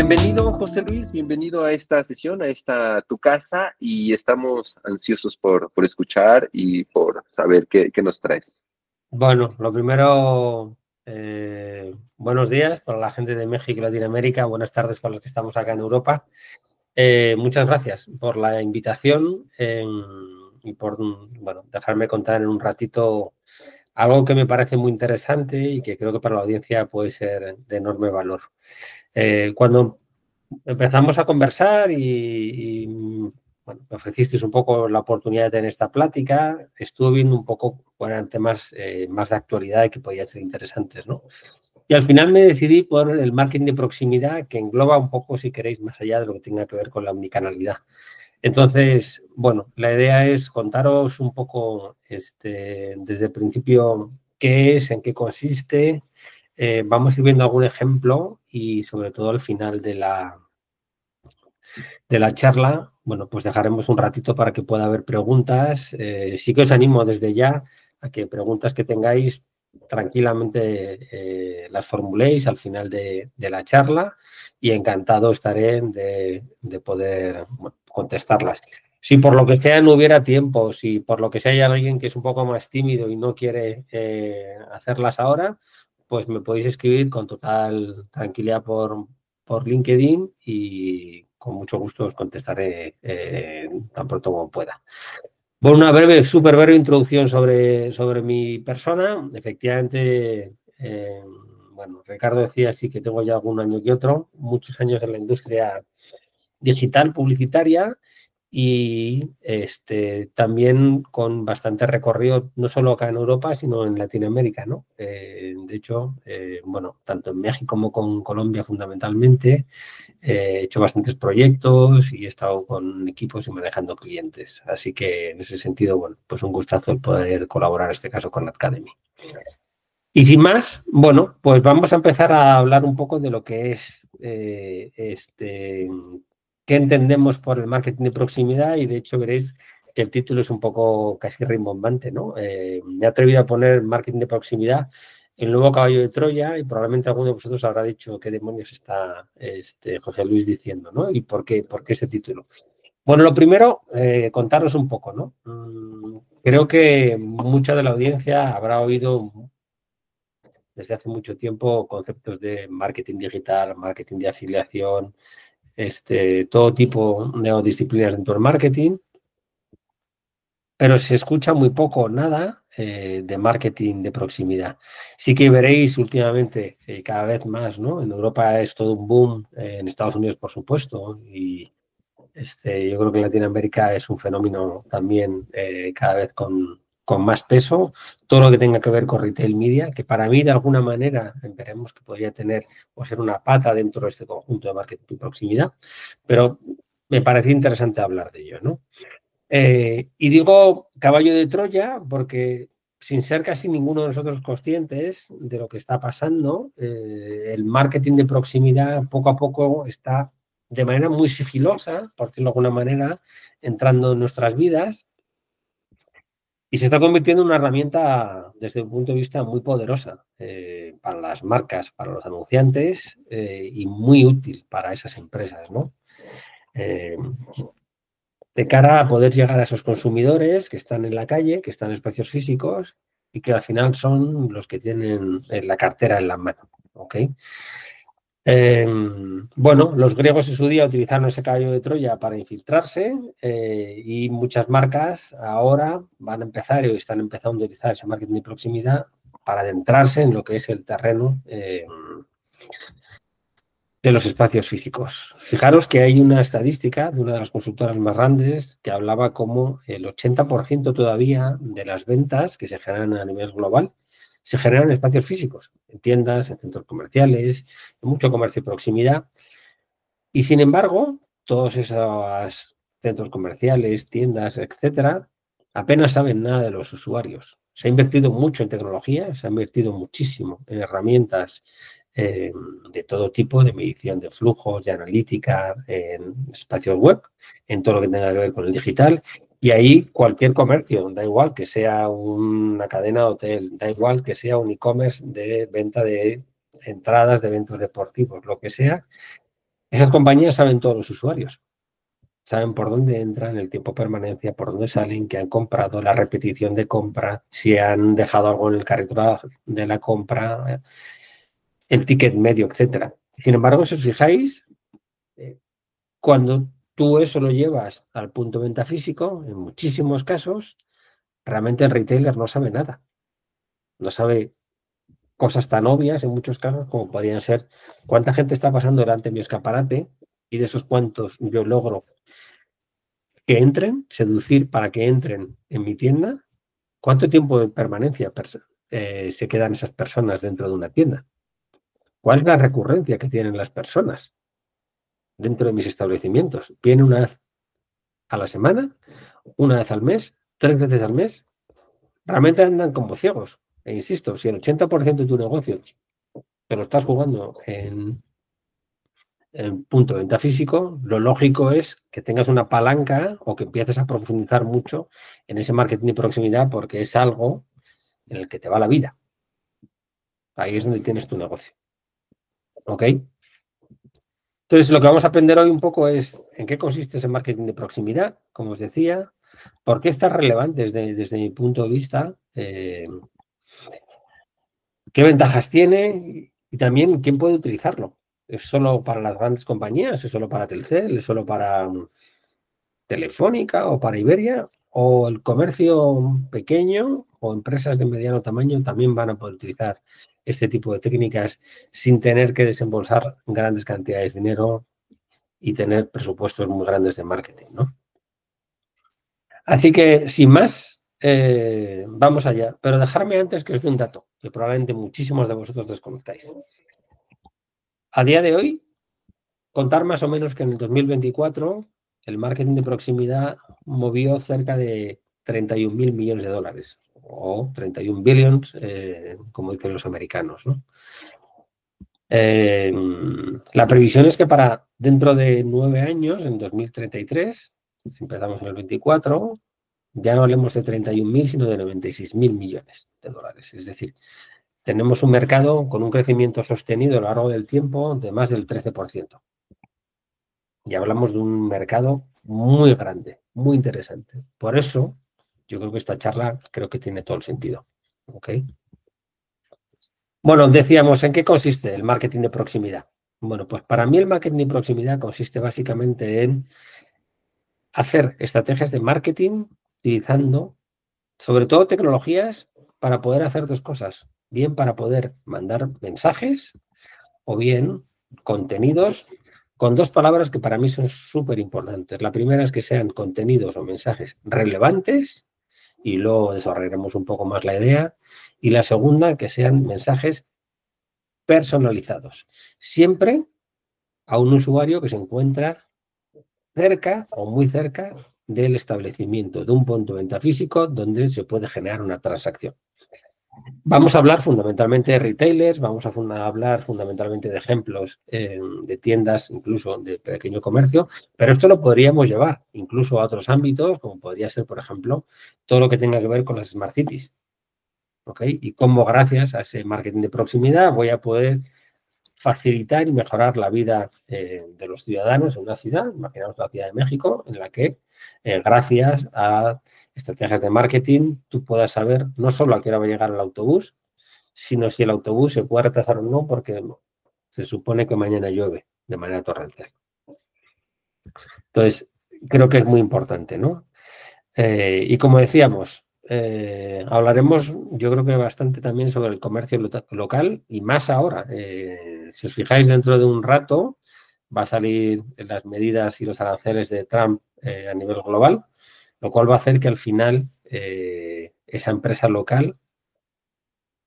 Bienvenido, José Luis, bienvenido a esta sesión, a esta tu casa, y estamos ansiosos por escuchar y por saber qué nos traes. Bueno, lo primero, buenos días para la gente de México y Latinoamérica, buenas tardes para los que estamos acá en Europa. Muchas gracias por la invitación y por dejarme contar en un ratito algo que me parece muy interesante y que creo que para la audiencia puede ser de enorme valor. Cuando empezamos a conversar bueno, me ofrecisteis un poco la oportunidad de tener esta plática, estuve viendo un poco cuáles eran temas más de actualidad y que podían ser interesantes, ¿no? Y al final me decidí por el marketing de proximidad, que engloba un poco, si queréis, más allá de lo que tenga que ver con la omnicanalidad. Entonces, bueno, la idea es contaros un poco desde el principio qué es, en qué consiste. Vamos a ir viendo algún ejemplo y sobre todo al final de la charla, bueno, pues dejaremos un ratito para que pueda haber preguntas. Sí que os animo desde ya a que preguntas que tengáis tranquilamente las formuléis al final de la charla y encantado estaré de poder contestarlas. Si por lo que sea no hubiera tiempo, si por lo que sea hay alguien que es un poco más tímido y no quiere hacerlas ahora, pues me podéis escribir con total tranquilidad por LinkedIn y con mucho gusto os contestaré tan pronto como pueda. Bueno, una breve, súper breve introducción sobre mi persona. Efectivamente, bueno, Ricardo decía sí que tengo ya algún año que otro, muchos años en la industria digital, publicitaria, y también con bastante recorrido, no solo acá en Europa, sino en Latinoamérica, ¿no? De hecho, bueno, tanto en México como con Colombia fundamentalmente, he hecho bastantes proyectos y he estado con equipos y manejando clientes. Así que en ese sentido, bueno, pues un gustazo el poder colaborar en este caso con la Academy. Y sin más, bueno, pues vamos a empezar a hablar un poco de lo que es qué entendemos por el marketing de proximidad, y de hecho veréis que el título es un poco casi rimbombante, ¿no? Me he atrevido a poner marketing de proximidad, el nuevo caballo de Troya, y probablemente alguno de vosotros habrá dicho qué demonios está José Luis diciendo, ¿no? Y por qué ese título. Bueno, lo primero, contaros un poco, ¿no? Creo que mucha de la audiencia habrá oído desde hace mucho tiempo conceptos de marketing digital, marketing de afiliación, todo tipo de disciplinas dentro del marketing, pero se escucha muy poco o nada de marketing de proximidad. Sí que veréis últimamente cada vez más, ¿no? En Europa es todo un boom, en Estados Unidos por supuesto, y yo creo que en Latinoamérica es un fenómeno también cada vez con más peso, todo lo que tenga que ver con retail media, que para mí de alguna manera veremos que podría tener o ser una pata dentro de este conjunto de marketing de proximidad, pero me parece interesante hablar de ello, ¿no? Y digo caballo de Troya porque sin ser casi ninguno de nosotros conscientes de lo que está pasando, el marketing de proximidad poco a poco está de manera muy sigilosa, por decirlo de alguna manera, entrando en nuestras vidas y se está convirtiendo en una herramienta desde un punto de vista muy poderosa para las marcas, para los anunciantes y muy útil para esas empresas, ¿no? De cara a poder llegar a esos consumidores que están en la calle, que están en espacios físicos y que al final son los que tienen la cartera en la mano. ¿Okay? Bueno, los griegos en su día utilizaron ese caballo de Troya para infiltrarse y muchas marcas ahora van a empezar y están empezando a utilizar ese marketing de proximidad para adentrarse en lo que es el terreno de los espacios físicos. Fijaros que hay una estadística de una de las consultoras más grandes que hablaba como el 80% todavía de las ventas que se generan a nivel global se generan en espacios físicos, en tiendas, en centros comerciales, en mucho comercio de proximidad. Y sin embargo, todos esos centros comerciales, tiendas, etcétera, apenas saben nada de los usuarios. Se ha invertido mucho en tecnología, se ha invertido muchísimo en herramientas de todo tipo, de medición de flujos, de analítica, en espacios web, en todo lo que tenga que ver con el digital. Y ahí cualquier comercio, da igual que sea una cadena de hotel, da igual que sea un e-commerce de venta de entradas de eventos deportivos, lo que sea, Esas compañías saben todos los usuarios. Saben por dónde entran, el tiempo de permanencia, por dónde salen, qué han comprado, la repetición de compra, si han dejado algo en el carrito de la compra, el ticket medio, etcétera. Sin embargo, si os fijáis, cuando tú eso lo llevas al punto de venta físico, en muchísimos casos, realmente el retailer no sabe nada. No sabe cosas tan obvias en muchos casos como podrían ser cuánta gente está pasando delante de mi escaparate y de esos cuantos yo logro que entren, seducir para que entren en mi tienda, cuánto tiempo de permanencia se quedan esas personas dentro de una tienda, cuál es la recurrencia que tienen las personas dentro de mis establecimientos. ¿Viene una vez a la semana, una vez al mes, 3 veces al mes? Realmente andan como ciegos. E insisto, si el 80% de tu negocio te lo estás jugando en punto de venta físico, lo lógico es que tengas una palanca o que empieces a profundizar mucho en ese marketing de proximidad porque es algo en el que te va la vida. Ahí es donde tienes tu negocio. ¿Ok? Entonces, lo que vamos a aprender hoy un poco es en qué consiste ese marketing de proximidad, como os decía, por qué es tan relevante desde mi punto de vista, qué ventajas tiene y también quién puede utilizarlo. ¿Es solo para las grandes compañías? ¿Es solo para Telcel? ¿Es solo para Telefónica o para Iberia? ¿O el comercio pequeño o empresas de mediano tamaño también van a poder utilizar este tipo de técnicas sin tener que desembolsar grandes cantidades de dinero y tener presupuestos muy grandes de marketing, ¿no? Así que, sin más, vamos allá. Pero dejarme antes que os dé un dato que probablemente muchísimos de vosotros desconozcáis. A día de hoy, contar más o menos que en el 2024 el marketing de proximidad movió cerca de 31.000 millones de dólares o 31 billions, como dicen los americanos, ¿no? La previsión es que para dentro de 9 años, en 2033, si empezamos en el 24, ya no hablemos de 31.000, sino de 96.000 millones de dólares. Es decir, tenemos un mercado con un crecimiento sostenido a lo largo del tiempo de más del 13%. Y hablamos de un mercado muy grande, muy interesante. Por eso, yo creo que esta charla creo que tiene todo el sentido. ¿Ok? Bueno, decíamos, ¿en qué consiste el marketing de proximidad? Bueno, pues para mí el marketing de proximidad consiste básicamente en hacer estrategias de marketing utilizando sobre todo tecnologías para poder hacer dos cosas. Bien para poder mandar mensajes o bien contenidos con dos palabras que para mí son súper importantes. La primera es que sean contenidos o mensajes relevantes y luego desarrollaremos un poco más la idea. Y la segunda, que sean mensajes personalizados. Siempre a un usuario que se encuentra cerca o muy cerca del establecimiento, de un punto de venta físico donde se puede generar una transacción. Vamos a hablar fundamentalmente de retailers, vamos a hablar fundamentalmente de ejemplos de tiendas, incluso de pequeño comercio, pero esto lo podríamos llevar incluso a otros ámbitos, como podría ser, por ejemplo, todo lo que tenga que ver con las Smart Cities. ¿Ok? Y cómo gracias a ese marketing de proximidad voy a poder facilitar y mejorar la vida de los ciudadanos en una ciudad, imaginamos la Ciudad de México, en la que gracias a estrategias de marketing tú puedas saber no solo a qué hora va a llegar el autobús, sino si el autobús se puede retrasar o no, porque se supone que mañana llueve de manera torrencial. Entonces, creo que es muy importante, ¿no? Y como decíamos, hablaremos, yo creo que bastante también sobre el comercio local y más ahora. Si os fijáis, dentro de un rato va a salir las medidas y los aranceles de Trump a nivel global, lo cual va a hacer que al final esa empresa local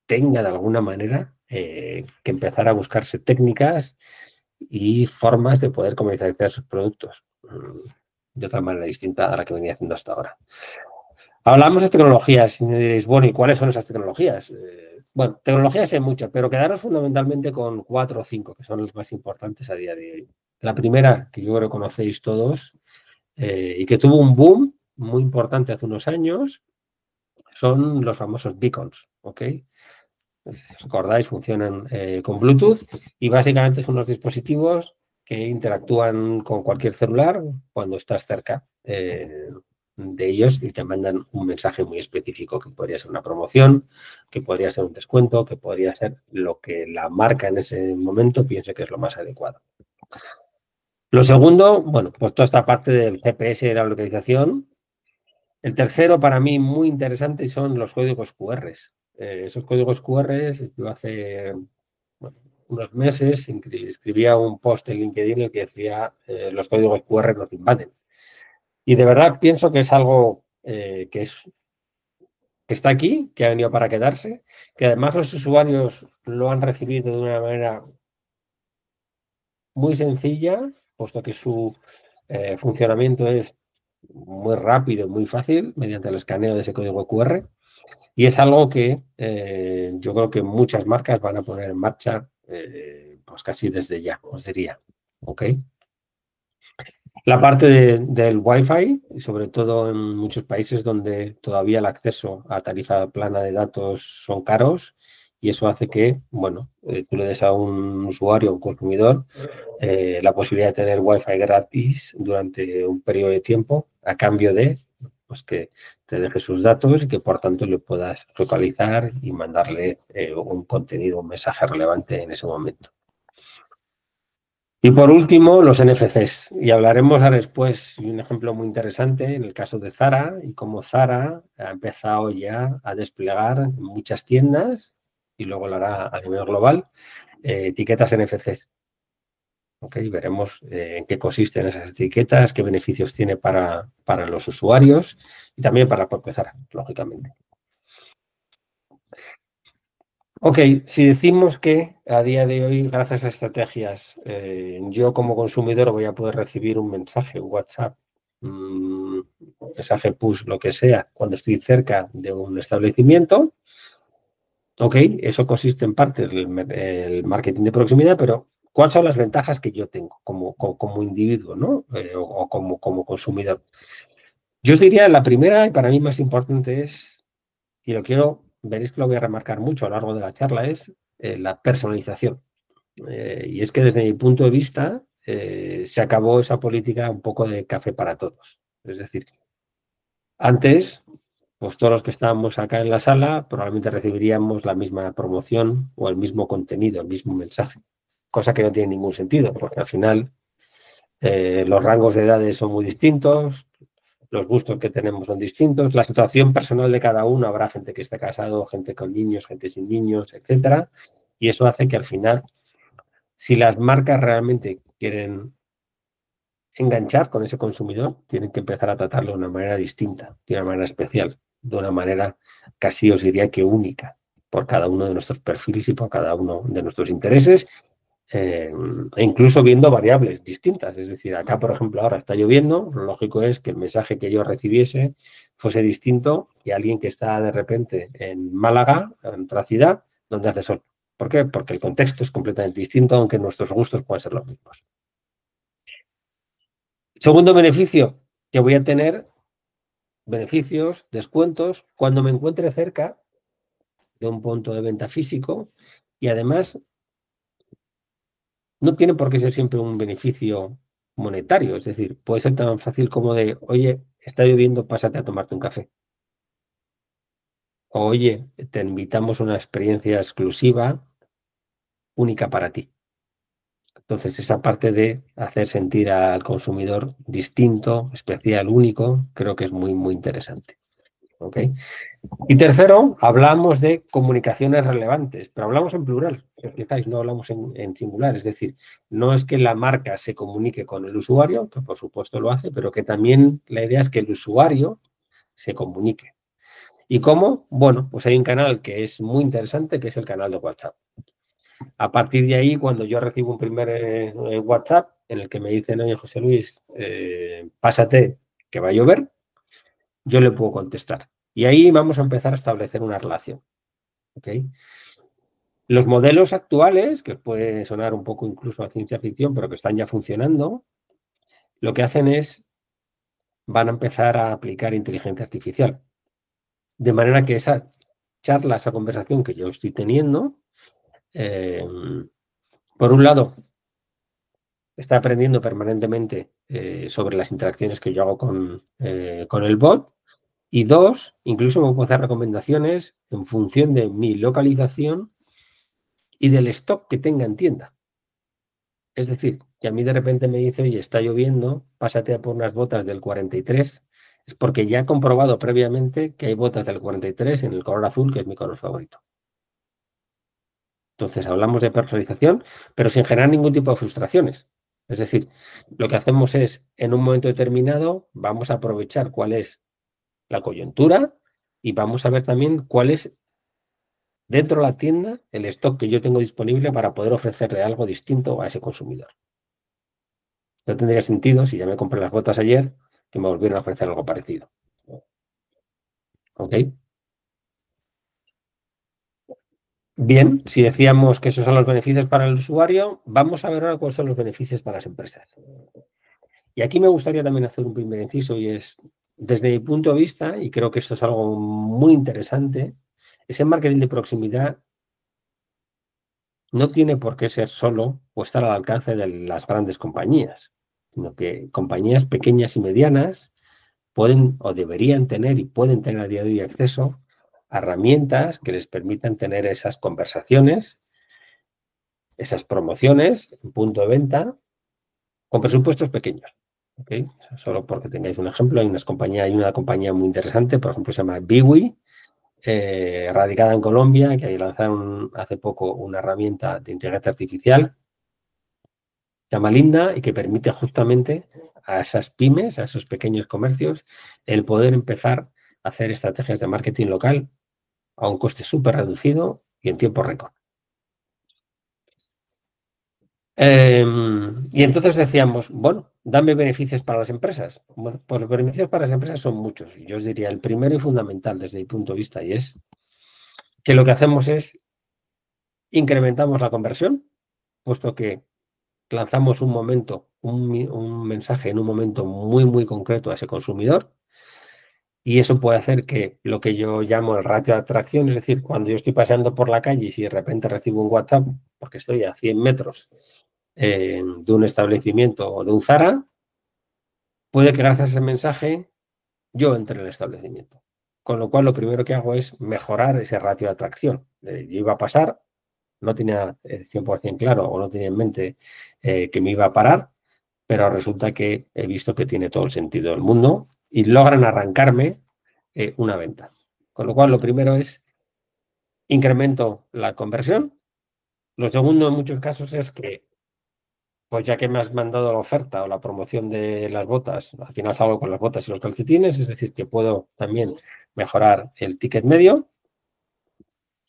tenga de alguna manera que empezar a buscarse técnicas y formas de poder comercializar sus productos de otra manera distinta a la que venía haciendo hasta ahora. Hablamos de tecnologías y me diréis, bueno, ¿y cuáles son esas tecnologías? Bueno, tecnologías hay muchas, pero quedaros fundamentalmente con 4 o 5, que son las más importantes a día de hoy. La primera, que yo creo que conocéis todos, y que tuvo un boom muy importante hace unos años, son los famosos beacons, ¿ok? Si os acordáis, funcionan con Bluetooth y básicamente son unos dispositivos que interactúan con cualquier celular cuando estás cerca de ellos y te mandan un mensaje muy específico, que podría ser una promoción, que podría ser un descuento, que podría ser lo que la marca en ese momento piense que es lo más adecuado. Lo segundo, bueno, pues toda esta parte del GPS y la localización. El tercero, para mí, muy interesante, son los códigos QR. Esos códigos QR, yo hace bueno, unos meses escribía un post en LinkedIn en el que decía los códigos QR nos invaden. Y de verdad pienso que es algo que está aquí, que ha venido para quedarse, que además los usuarios lo han recibido de una manera muy sencilla, puesto que su funcionamiento es muy rápido, muy fácil, mediante el escaneo de ese código QR. Y es algo que yo creo que muchas marcas van a poner en marcha pues casi desde ya, os diría. ¿Ok? La parte del Wi-Fi, y sobre todo en muchos países donde todavía el acceso a tarifa plana de datos son caros, y eso hace que, bueno, tú le des a un usuario, a un consumidor, la posibilidad de tener Wi-Fi gratis durante un periodo de tiempo a cambio de pues, que te deje sus datos y que por tanto le puedas localizar y mandarle un contenido, un mensaje relevante en ese momento. Y por último, los NFCs. Y hablaremos ahora después de un ejemplo muy interesante en el caso de Zara y cómo Zara ha empezado ya a desplegar en muchas tiendas y luego lo hará a nivel global, etiquetas NFCs. Okay, veremos en qué consisten esas etiquetas, qué beneficios tiene para los usuarios y también para Zara, lógicamente. Ok, si decimos que a día de hoy, gracias a estrategias, yo como consumidor voy a poder recibir un mensaje, un WhatsApp, un mensaje push, lo que sea, cuando estoy cerca de un establecimiento. Ok, eso consiste en parte el marketing de proximidad, pero ¿cuáles son las ventajas que yo tengo como individuo, ¿no? O como consumidor? Yo os diría, la primera y para mí más importante es, y lo quiero, veréis que lo voy a remarcar mucho a lo largo de la charla, es la personalización. Y es que desde mi punto de vista se acabó esa política un poco de café para todos. Es decir, antes, pues todos los que estábamos acá en la sala probablemente recibiríamos la misma promoción o el mismo contenido, el mismo mensaje, cosa que no tiene ningún sentido, porque al final los rangos de edades son muy distintos, los gustos que tenemos son distintos, la situación personal de cada uno, habrá gente que esté casado, gente con niños, gente sin niños, etcétera, y eso hace que al final, si las marcas realmente quieren enganchar con ese consumidor, tienen que empezar a tratarlo de una manera distinta, de una manera especial, de una manera casi os diría que única, por cada uno de nuestros perfiles y por cada uno de nuestros intereses, e incluso viendo variables distintas. Es decir, acá, por ejemplo, ahora está lloviendo, lo lógico es que el mensaje que yo recibiese fuese distinto que alguien que está de repente en Málaga, en otra ciudad, donde hace sol. ¿Por qué? Porque el contexto es completamente distinto, aunque nuestros gustos pueden ser los mismos. Segundo beneficio, que voy a tener beneficios, descuentos, cuando me encuentre cerca de un punto de venta físico y además no tiene por qué ser siempre un beneficio monetario, es decir, puede ser tan fácil como de, oye, está lloviendo, pásate a tomarte un café. O, oye, te invitamos a una experiencia exclusiva, única para ti. Entonces, esa parte de hacer sentir al consumidor distinto, especial, único, creo que es muy, muy interesante. ¿Ok? Y tercero, hablamos de comunicaciones relevantes, pero hablamos en plural, si os fijáis, no hablamos en singular, es decir, no es que la marca se comunique con el usuario, que por supuesto lo hace, pero que también la idea es que el usuario se comunique. ¿Y cómo? Bueno, pues hay un canal que es muy interesante, que es el canal de WhatsApp. A partir de ahí, cuando yo recibo un primer WhatsApp en el que me dicen, oye, José Luis, pásate, que va a llover, yo le puedo contestar. Y ahí vamos a empezar a establecer una relación. ¿Okay? Los modelos actuales, que puede sonar un poco incluso a ciencia ficción, pero que están ya funcionando, lo que hacen es, van a empezar a aplicar inteligencia artificial. De manera que esa charla, esa conversación que yo estoy teniendo, por un lado, está aprendiendo permanentemente sobre las interacciones que yo hago con el bot. Y dos, incluso me puedo hacer recomendaciones en función de mi localización y del stock que tenga en tienda. Es decir, que a mí de repente me dice, oye, está lloviendo, pásate a por unas botas del 43, es porque ya he comprobado previamente que hay botas del 43 en el color azul, que es mi color favorito. Entonces hablamos de personalización, pero sin generar ningún tipo de frustraciones. Es decir, lo que hacemos es, en un momento determinado, vamos a aprovechar cuál es la coyuntura y vamos a ver también cuál es dentro de la tienda el stock que yo tengo disponible para poder ofrecerle algo distinto a ese consumidor. No tendría sentido, si ya me compré las botas ayer, que me volvieran a ofrecer algo parecido. ¿Ok? Bien, si decíamos que esos son los beneficios para el usuario, vamos a ver ahora cuáles son los beneficios para las empresas. Y aquí me gustaría también hacer un primer inciso y es, desde mi punto de vista, y creo que esto es algo muy interesante, ese marketing de proximidad no tiene por qué ser solo o estar al alcance de las grandes compañías, sino que compañías pequeñas y medianas pueden o deberían tener y pueden tener a día de hoy acceso a herramientas que les permitan tener esas conversaciones, esas promociones en punto de venta con presupuestos pequeños. ¿Okay? Solo porque tengáis un ejemplo, hay una compañía muy interesante, por ejemplo, se llama Biwi, radicada en Colombia, que lanzaron hace poco una herramienta de inteligencia artificial, se llama Linda, y que permite justamente a esas pymes, a esos pequeños comercios, el poder empezar a hacer estrategias de marketing local a un coste súper reducido y en tiempo récord. Y entonces decíamos, bueno, dame beneficios para las empresas. Bueno, pues los beneficios para las empresas son muchos. Y yo os diría, el primero y fundamental desde mi punto de vista, y es que lo que hacemos es incrementamos la conversión, puesto que lanzamos un mensaje en un momento muy, muy concreto a ese consumidor. Y eso puede hacer que lo que yo llamo el ratio de atracción, es decir, cuando yo estoy paseando por la calle y si de repente recibo un WhatsApp, porque estoy a 100 metros de un establecimiento o de un Zara, puede que gracias a ese mensaje yo entre en el establecimiento. Con lo cual, lo primero que hago es mejorar ese ratio de atracción. Yo iba a pasar, no tenía 100% claro o no tenía en mente que me iba a parar, pero resulta que he visto que tiene todo el sentido del mundo y logran arrancarme una venta. Con lo cual, lo primero es incremento la conversión. Lo segundo, en muchos casos, es que, pues ya que me has mandado la oferta o la promoción de las botas, al final salgo con las botas y los calcetines, es decir, que puedo también mejorar el ticket medio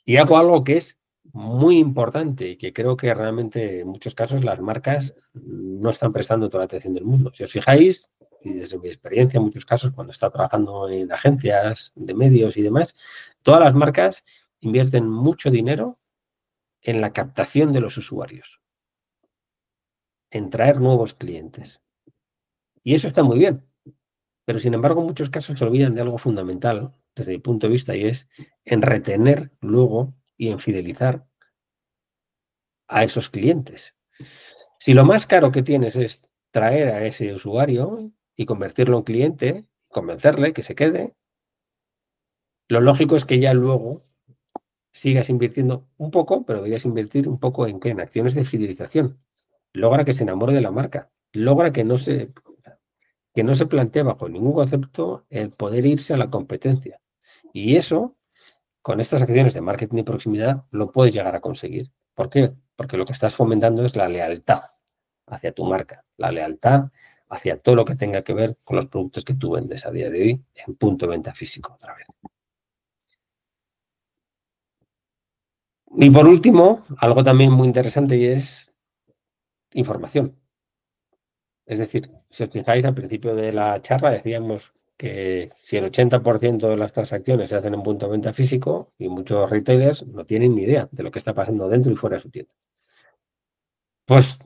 y hago algo que es muy importante y que creo que realmente en muchos casos las marcas no están prestando toda la atención del mundo. Si os fijáis, y desde mi experiencia en muchos casos cuando he estado trabajando en agencias de medios y demás, todas las marcas invierten mucho dinero en la captación de los usuarios, en traer nuevos clientes. Y eso está muy bien, pero sin embargo en muchos casos se olvidan de algo fundamental desde mi punto de vista y es en retener luego y en fidelizar a esos clientes. Si lo más caro que tienes es traer a ese usuario y convertirlo en cliente, convencerle que se quede, lo lógico es que ya luego sigas invirtiendo un poco, pero deberías invertir un poco en qué, en acciones de fidelización. Logra que se enamore de la marca, logra que no se plantee bajo ningún concepto el poder irse a la competencia. Y eso, con estas acciones de marketing de proximidad, lo puedes llegar a conseguir. ¿Por qué? Porque lo que estás fomentando es la lealtad hacia tu marca, la lealtad hacia todo lo que tenga que ver con los productos que tú vendes a día de hoy en punto de venta físico otra vez. Y por último, algo también muy interesante y es información. Es decir, si os fijáis, al principio de la charla decíamos que si el 80% de las transacciones se hacen en punto de venta físico y muchos retailers no tienen ni idea de lo que está pasando dentro y fuera de su tienda. Pues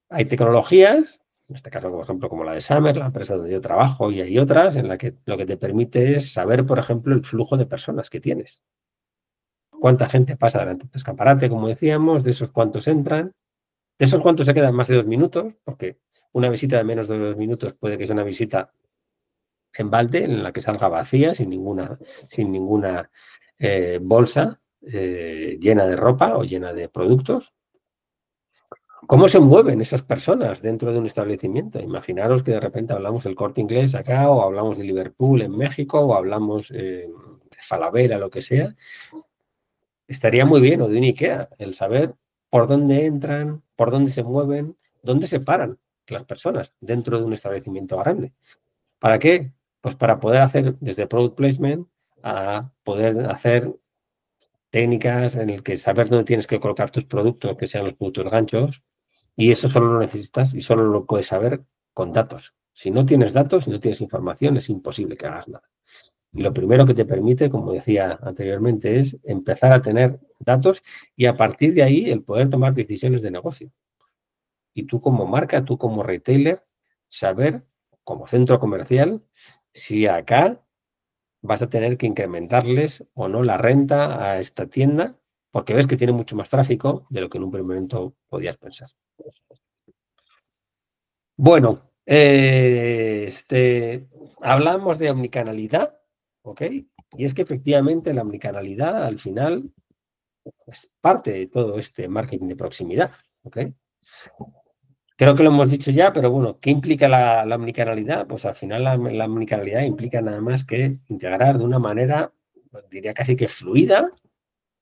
hay tecnologías, en este caso, por ejemplo, como la de Summer, la empresa donde yo trabajo, y hay otras en la que lo que te permite es saber, por ejemplo, el flujo de personas que tienes. Cuánta gente pasa delante del escaparate, como decíamos, de esos cuántos entran, De esos, ¿cuántos se quedan más de 2 minutos? Porque una visita de menos de 2 minutos puede que sea una visita en balde, en la que salga vacía, sin ninguna bolsa llena de ropa o llena de productos. ¿Cómo se mueven esas personas dentro de un establecimiento? Imaginaros que de repente hablamos del Corte Inglés acá, o hablamos de Liverpool en México, o hablamos de Falabella, lo que sea. Estaría muy bien, o de un IKEA, el saber por dónde entran, por dónde se mueven, dónde se paran las personas dentro de un establecimiento grande. ¿Para qué? Pues para poder hacer desde product placement a poder hacer técnicas en el que saber dónde tienes que colocar tus productos, que sean los productos ganchos, y eso solo lo necesitas y solo lo puedes saber con datos. Si no tienes datos, si no tienes información, es imposible que hagas nada. Y lo primero que te permite, como decía anteriormente, es empezar a tener datos y a partir de ahí el poder tomar decisiones de negocio. Y tú como marca, tú como retailer, saber como centro comercial si acá vas a tener que incrementarles o no la renta a esta tienda porque ves que tiene mucho más tráfico de lo que en un primer momento podías pensar. Bueno, hablamos de omnicanalidad, ¿ok? Y es que efectivamente la omnicanalidad al final es parte de todo este marketing de proximidad, ¿ok? Creo que lo hemos dicho ya, pero bueno, ¿qué implica la omnicanalidad? Pues al final la omnicanalidad implica nada más que integrar de una manera, pues, diría casi que fluida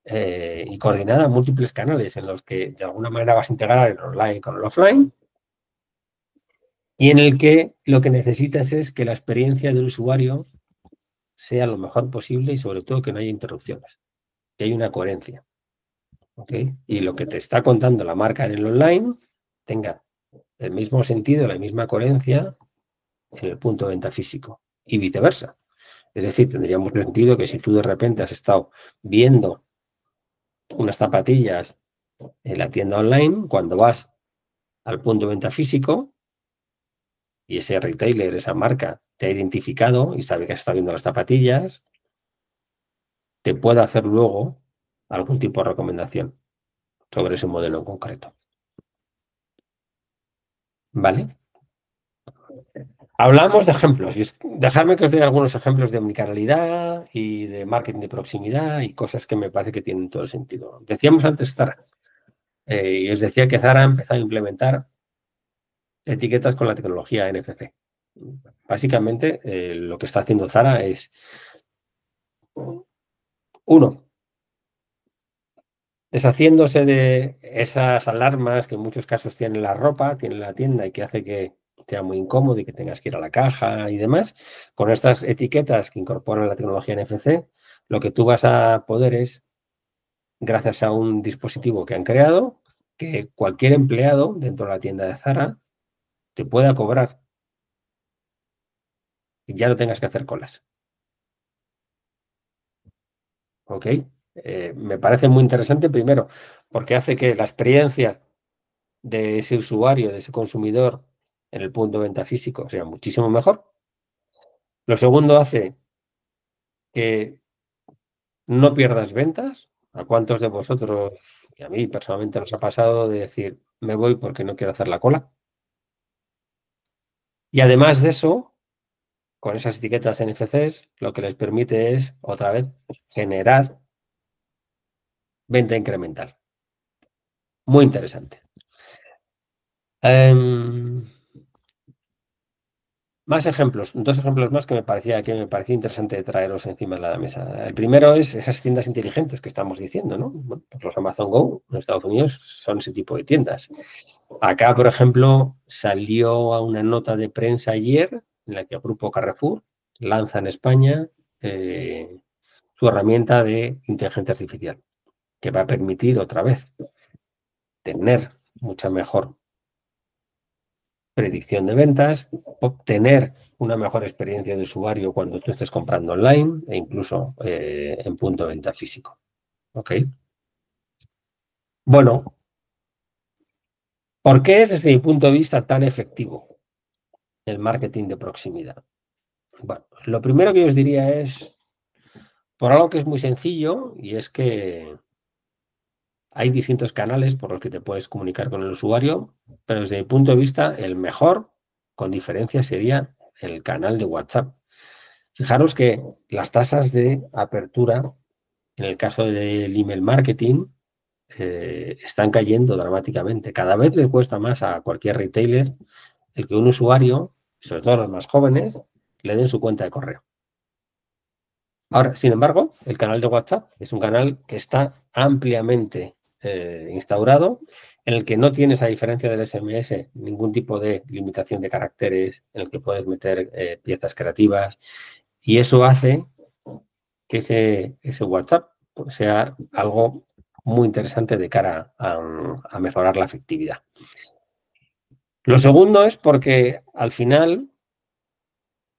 y coordinada múltiples canales en los que de alguna manera vas a integrar el online con el offline y en el que lo que necesitas es que la experiencia del usuario sea lo mejor posible y sobre todo que no haya interrupciones, que haya una coherencia. ¿Okay? Y lo que te está contando la marca en el online tenga el mismo sentido, la misma coherencia en el punto de venta físico y viceversa. Es decir, tendría mucho sentido que si tú de repente has estado viendo unas zapatillas en la tienda online, cuando vas al punto de venta físico y ese retailer, esa marca, te ha identificado y sabe que has estado viendo las zapatillas, te puede hacer luego algún tipo de recomendación sobre ese modelo en concreto. ¿Vale? Hablamos de ejemplos. Dejadme que os dé algunos ejemplos de omnicanalidad y de marketing de proximidad y cosas que me parece que tienen todo el sentido. Decíamos antes Zara. Y os decía que Zara ha empezado a implementar etiquetas con la tecnología NFC. Básicamente, lo que está haciendo Zara es, uno, deshaciéndose de esas alarmas que en muchos casos tiene la ropa, tiene la tienda y que hace que sea muy incómodo y que tengas que ir a la caja y demás. Con estas etiquetas que incorporan la tecnología NFC, lo que tú vas a poder es, gracias a un dispositivo que han creado, que cualquier empleado dentro de la tienda de Zara te pueda cobrar y ya no tengas que hacer colas. ¿Ok? Me parece muy interesante, primero, porque hace que la experiencia de ese usuario, de ese consumidor en el punto de venta físico sea muchísimo mejor. Lo segundo hace que no pierdas ventas. ¿A cuántos de vosotros, y a mí personalmente nos ha pasado de decir, me voy porque no quiero hacer la cola? Y además de eso, con esas etiquetas NFCs, lo que les permite es, otra vez, generar venta incremental. Muy interesante. Más ejemplos, dos ejemplos más que me parecía interesante traeros encima de la mesa. El primero es esas tiendas inteligentes que estamos diciendo, ¿no? Bueno, pues los Amazon Go en Estados Unidos son ese tipo de tiendas. Acá, por ejemplo, salió una nota de prensa ayer en la que el grupo Carrefour lanza en España su herramienta de inteligencia artificial, que va a permitir otra vez tener mucha mejor predicción de ventas, obtener una mejor experiencia de usuario cuando tú estés comprando online e incluso en punto de venta físico. ¿Ok? Bueno, ¿por qué es desde mi punto de vista tan efectivo el marketing de proximidad? Bueno, lo primero que os diría es por algo que es muy sencillo y es que Hay distintos canales por los que te puedes comunicar con el usuario, pero desde mi punto de vista, el mejor, con diferencia, sería el canal de WhatsApp. Fijaros que las tasas de apertura, en el caso del email marketing, están cayendo dramáticamente. Cada vez le cuesta más a cualquier retailer el que un usuario, sobre todo los más jóvenes, le den su cuenta de correo. Ahora, sin embargo, el canal de WhatsApp es un canal que está ampliamente instaurado, en el que no tienes, a diferencia del SMS, ningún tipo de limitación de caracteres, en el que puedes meter piezas creativas, y eso hace que ese WhatsApp pues, sea algo muy interesante de cara a mejorar la efectividad. Lo segundo es porque al final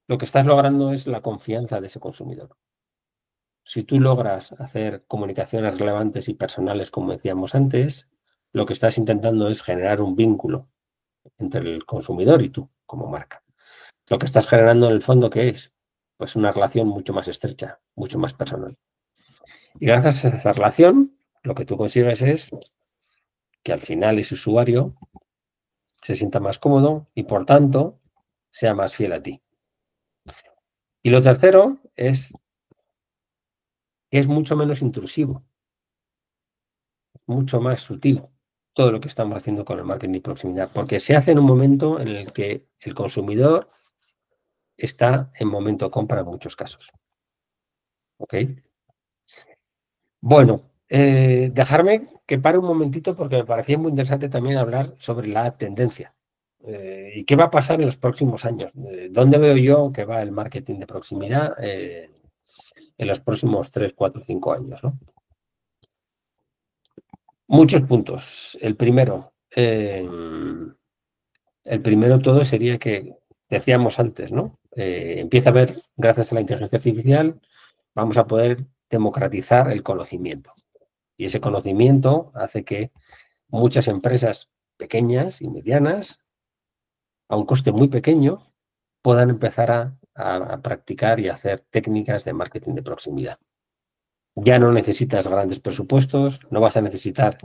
lo que estás logrando es la confianza de ese consumidor. Si tú logras hacer comunicaciones relevantes y personales, como decíamos antes, lo que estás intentando es generar un vínculo entre el consumidor y tú como marca. Lo que estás generando en el fondo, ¿qué es? Pues una relación mucho más estrecha, mucho más personal. Y gracias a esa relación, lo que tú consigues es que al final ese usuario se sienta más cómodo y, por tanto, sea más fiel a ti. Y lo tercero es que es mucho menos intrusivo, mucho más sutil todo lo que estamos haciendo con el marketing de proximidad, porque se hace en un momento en el que el consumidor está en momento compra en muchos casos. ¿Ok? Bueno, dejarme que pare un momentito porque me parecía muy interesante también hablar sobre la tendencia. ¿Y qué va a pasar en los próximos años? ¿Dónde veo yo que va el marketing de proximidad en los próximos 3, 4, 5 años? ¿No? Muchos puntos. El primero todo sería que decíamos antes, ¿no? Empieza a haber, gracias a la inteligencia artificial, vamos a poder democratizar el conocimiento. Y ese conocimiento hace que muchas empresas pequeñas y medianas, a un coste muy pequeño, puedan empezar a practicar y hacer técnicas de marketing de proximidad. Ya no necesitas grandes presupuestos, no vas a necesitar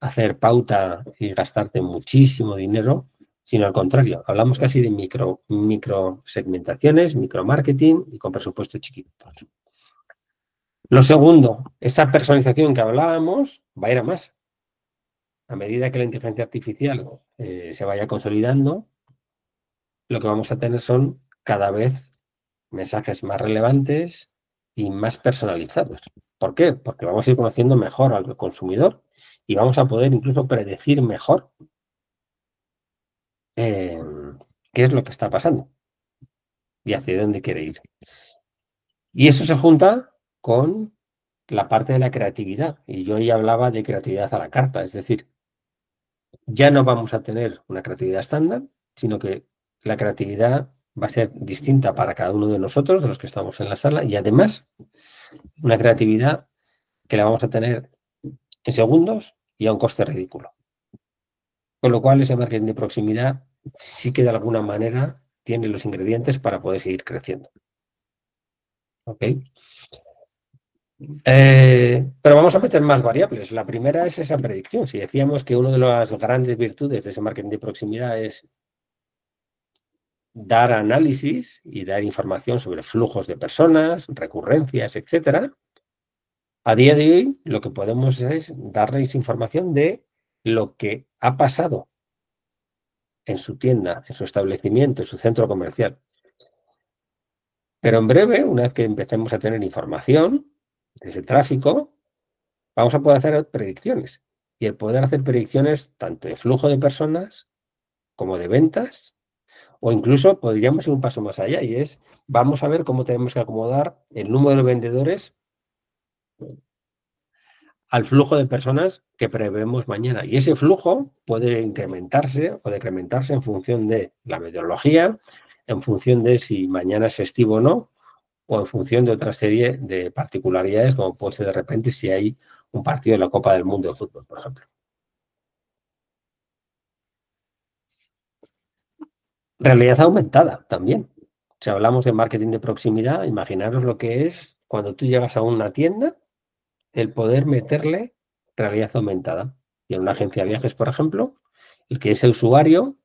hacer pauta y gastarte muchísimo dinero, sino al contrario, hablamos casi de micro segmentaciones, micro marketing y con presupuestos chiquitos. Lo segundo, esa personalización que hablábamos va a ir a más. A medida que la inteligencia artificial se vaya consolidando, lo que vamos a tener son cada vez mensajes más relevantes y más personalizados. ¿Por qué? Porque vamos a ir conociendo mejor al consumidor y vamos a poder incluso predecir mejor qué es lo que está pasando y hacia dónde quiere ir. Y eso se junta con la parte de la creatividad. Y yo ya hablaba de creatividad a la carta, es decir, ya no vamos a tener una creatividad estándar, sino que la creatividad va a ser distinta para cada uno de nosotros, de los que estamos en la sala, y además una creatividad que la vamos a tener en segundos y a un coste ridículo. Con lo cual, ese marketing de proximidad sí que de alguna manera tiene los ingredientes para poder seguir creciendo. ¿Ok? Pero vamos a meter más variables. La primera es esa predicción. Si decíamos que una de las grandes virtudes de ese marketing de proximidad es dar análisis y dar información sobre flujos de personas, recurrencias, etcétera, a día de hoy lo que podemos es darles información de lo que ha pasado en su tienda, en su establecimiento, en su centro comercial. Pero en breve, una vez que empecemos a tener información de ese tráfico, vamos a poder hacer predicciones. Y el poder hacer predicciones tanto de flujo de personas como de ventas, o incluso podríamos ir un paso más allá, y es, vamos a ver cómo tenemos que acomodar el número de vendedores al flujo de personas que prevemos mañana. Y ese flujo puede incrementarse o decrementarse en función de la meteorología, en función de si mañana es festivo o no, o en función de otra serie de particularidades, como puede ser de repente si hay un partido de la Copa del Mundo de fútbol, por ejemplo. Realidad aumentada también. Si hablamos de marketing de proximidad, imaginaros lo que es cuando tú llegas a una tienda, el poder meterle realidad aumentada. Y en una agencia de viajes, por ejemplo, el que ese usuario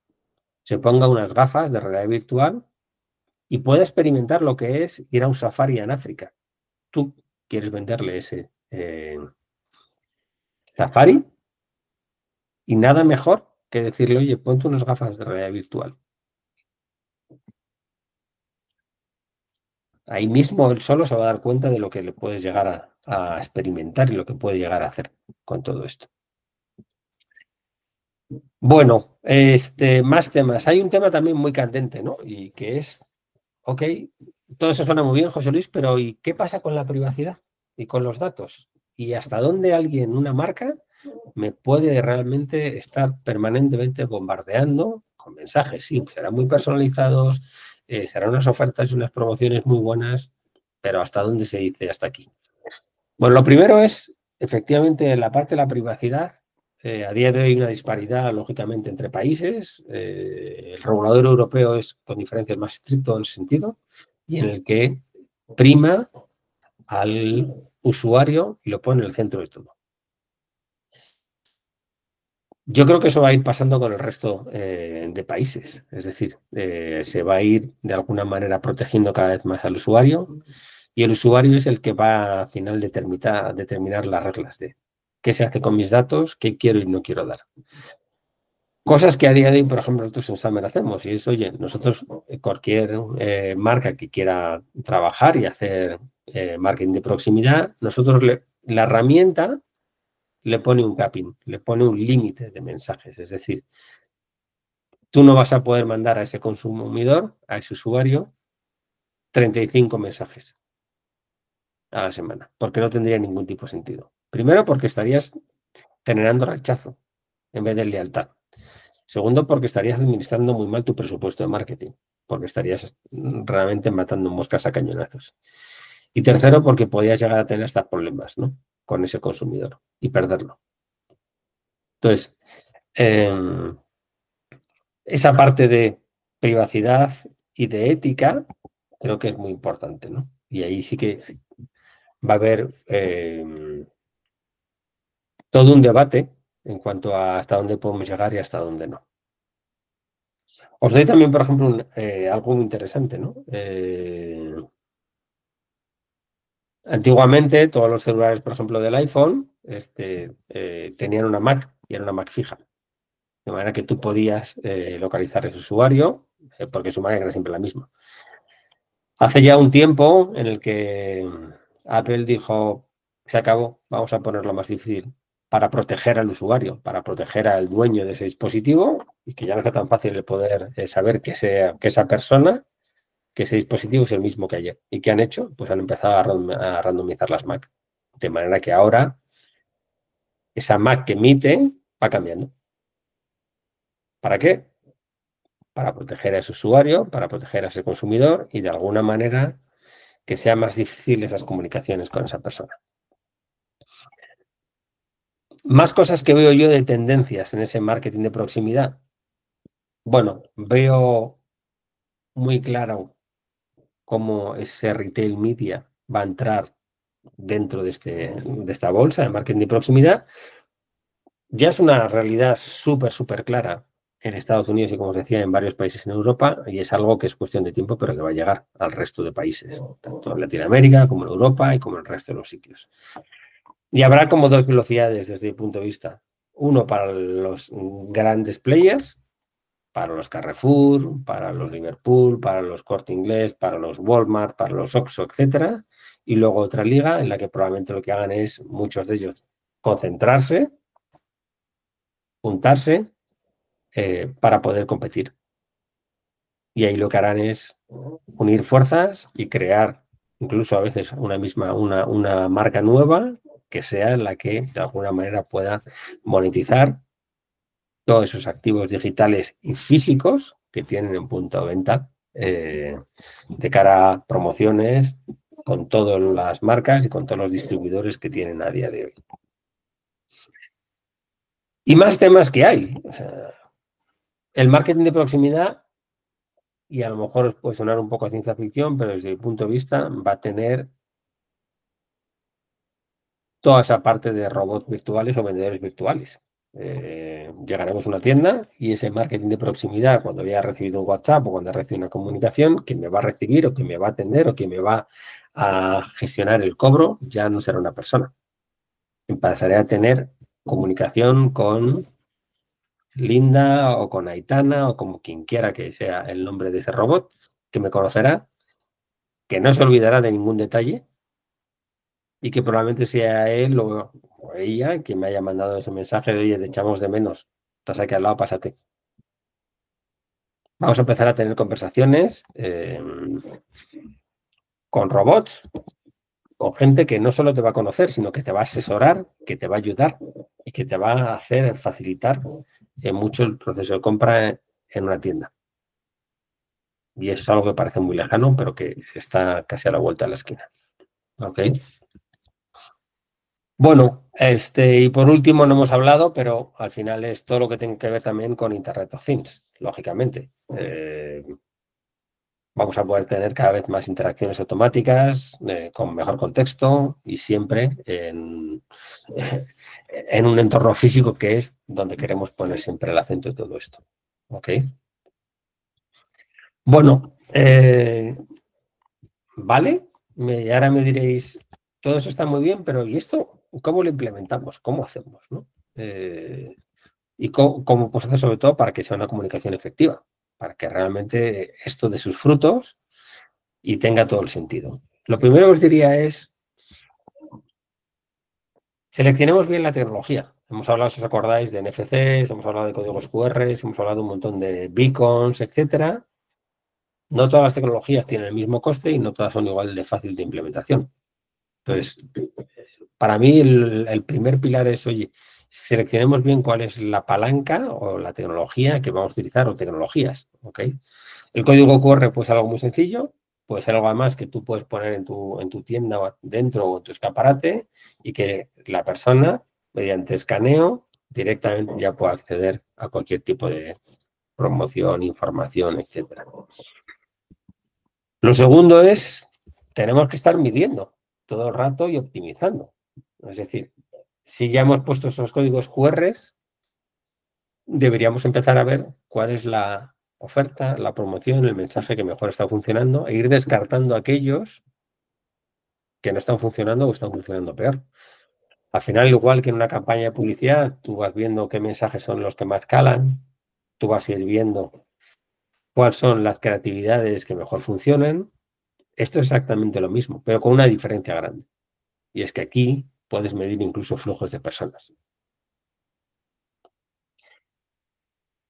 se ponga unas gafas de realidad virtual y pueda experimentar lo que es ir a un safari en África. Tú quieres venderle ese safari y nada mejor que decirle, oye, ponte unas gafas de realidad virtual. Ahí mismo él solo se va a dar cuenta de lo que le puedes llegar a experimentar y lo que puede llegar a hacer con todo esto. Bueno, más temas. Hay un tema también muy candente, ¿no? Y que es, ok, todo eso suena muy bien, José Luis, pero ¿y qué pasa con la privacidad y con los datos? ¿Y hasta dónde alguien, una marca, me puede realmente estar permanentemente bombardeando con mensajes? Sí, serán muy personalizados, serán unas ofertas y unas promociones muy buenas, pero ¿hasta dónde se dice hasta aquí? Bueno, lo primero es, efectivamente, la parte de la privacidad. A día de hoy hay una disparidad, lógicamente, entre países. El regulador europeo es con diferencias más estricto en ese sentido y en el que prima al usuario y lo pone en el centro de todo. Yo creo que eso va a ir pasando con el resto de países. Es decir, se va a ir de alguna manera protegiendo cada vez más al usuario y el usuario es el que va al final determinar las reglas de qué se hace con mis datos, qué quiero y no quiero dar. Cosas que a día de hoy, por ejemplo, nosotros en Summer hacemos y es, oye, nosotros, cualquier marca que quiera trabajar y hacer marketing de proximidad, nosotros la herramienta le pone un capping, le pone un límite de mensajes. Es decir, tú no vas a poder mandar a ese consumidor, a ese usuario, 35 mensajes a la semana, porque no tendría ningún tipo de sentido. Primero, porque estarías generando rechazo en vez de lealtad. Segundo, porque estarías administrando muy mal tu presupuesto de marketing, porque estarías realmente matando moscas a cañonazos. Y tercero, porque podías llegar a tener hasta problemas, ¿no?, con ese consumidor y perderlo. Entonces, esa parte de privacidad y de ética creo que es muy importante, ¿no? Y ahí sí que va a haber todo un debate en cuanto a hasta dónde podemos llegar y hasta dónde no. Os doy también, por ejemplo, algo muy interesante, ¿no? Antiguamente, todos los celulares, por ejemplo, del iPhone, tenían una Mac y era una Mac fija. De manera que tú podías localizar a ese usuario, porque su Mac era siempre la misma. Hace ya un tiempo en el que Apple dijo, se acabó, vamos a ponerlo más difícil para proteger al usuario, para proteger al dueño de ese dispositivo y que ya no sea tan fácil el poder saber que esa persona, que ese dispositivo es el mismo que ayer. ¿Y qué han hecho? Pues han empezado a randomizar las Mac. De manera que ahora esa Mac que emite va cambiando. ¿Para qué? Para proteger a ese usuario, para proteger a ese consumidor y de alguna manera que sea más difícil esas comunicaciones con esa persona. Más cosas que veo yo de tendencias en ese marketing de proximidad. Bueno, veo muy claro cómo ese retail media va a entrar dentro de esta bolsa de marketing de proximidad. Ya es una realidad súper clara en Estados Unidos y, como os decía, en varios países en Europa, y es algo que es cuestión de tiempo, pero que va a llegar al resto de países, tanto en Latinoamérica como en Europa y como en el resto de los sitios. Y habrá como dos velocidades desde mi punto de vista. Uno para los grandes players, para los Carrefour, para los Liverpool, para los Corte Inglés, para los Walmart, para los Oxxo, etcétera. Y luego otra liga en la que probablemente lo que hagan es, muchos de ellos, concentrarse, juntarse para poder competir. Y ahí lo que harán es unir fuerzas y crear incluso a veces una marca nueva que sea la que de alguna manera pueda monetizar todos esos activos digitales y físicos que tienen en punto de venta de cara a promociones con todas las marcas y con todos los distribuidores que tienen a día de hoy. Y más temas que hay. O sea, el marketing de proximidad, y a lo mejor os puede sonar un poco a ciencia ficción, pero desde mi punto de vista va a tener toda esa parte de robots virtuales o vendedores virtuales. Llegaremos a una tienda y ese marketing de proximidad, cuando haya recibido un WhatsApp o cuando haya recibido una comunicación, quien me va a recibir o quien me va a atender o quien me va a gestionar el cobro ya no será una persona. Empezaré a tener comunicación con Linda o con Aitana o como quien quiera que sea el nombre de ese robot, que me conocerá, que no se olvidará de ningún detalle y que probablemente sea él o ella quien me haya mandado ese mensaje de oye, te echamos de menos, estás aquí al lado, pásate. Vamos a empezar a tener conversaciones con robots, con gente que no solo te va a conocer, sino que te va a asesorar, que te va a ayudar y que te va a hacer facilitar mucho el proceso de compra en una tienda. Y eso es algo que parece muy lejano, pero que está casi a la vuelta de la esquina. ¿Ok? Bueno, y por último no hemos hablado, pero al final es todo lo que tiene que ver también con Internet of Things, lógicamente. Vamos a poder tener cada vez más interacciones automáticas, con mejor contexto y siempre en un entorno físico que es donde queremos poner siempre el acento de todo esto. ¿Ok? Bueno, vale, ahora me diréis, todo eso está muy bien, pero ¿y esto cómo lo implementamos? ¿Cómo hacemos? ¿No? Y cómo pues hacer sobre todo para que sea una comunicación efectiva, para que realmente esto dé sus frutos y tenga todo el sentido. Lo primero que os diría es, seleccionemos bien la tecnología. Hemos hablado, si os acordáis, de NFCs, hemos hablado de códigos QR, hemos hablado de un montón de beacons, etcétera. No todas las tecnologías tienen el mismo coste y no todas son igual de fácil de implementación. Entonces, para mí el primer pilar es, oye, seleccionemos bien cuál es la palanca o la tecnología que vamos a utilizar o tecnologías. ¿Ok? El código QR puede ser algo muy sencillo, puede ser algo además que tú puedes poner en tu tienda o dentro o en tu escaparate y que la persona, mediante escaneo, directamente ya pueda acceder a cualquier tipo de promoción, información, etcétera. Lo segundo es, tenemos que estar midiendo todo el rato y optimizando. Es decir, si ya hemos puesto esos códigos QR, deberíamos empezar a ver cuál es la oferta, la promoción, el mensaje que mejor está funcionando e ir descartando aquellos que no están funcionando o están funcionando peor. Al final, igual que en una campaña de publicidad, tú vas viendo qué mensajes son los que más calan, tú vas a ir viendo cuáles son las creatividades que mejor funcionan. Esto es exactamente lo mismo, pero con una diferencia grande. Y es que aquí puedes medir incluso flujos de personas.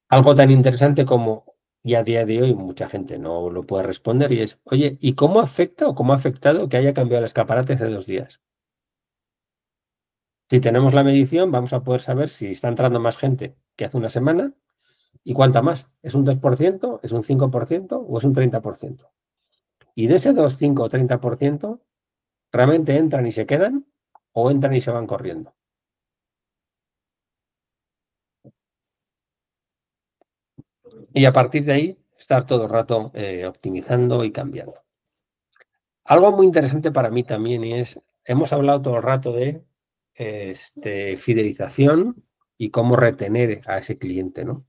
Algo tan interesante como, y a día de hoy mucha gente no lo puede responder, y es, oye, ¿y cómo afecta o cómo ha afectado que haya cambiado el escaparate hace 2 días? Si tenemos la medición, vamos a poder saber si está entrando más gente que hace una semana y cuánta más. ¿Es un 2%, es un 5% o es un 30%? Y de ese 2, 5 o 30%, ¿realmente entran y se quedan o entran y se van corriendo? Y a partir de ahí, estar todo el rato optimizando y cambiando. Algo muy interesante para mí también es, hemos hablado todo el rato de fidelización y cómo retener a ese cliente, ¿no?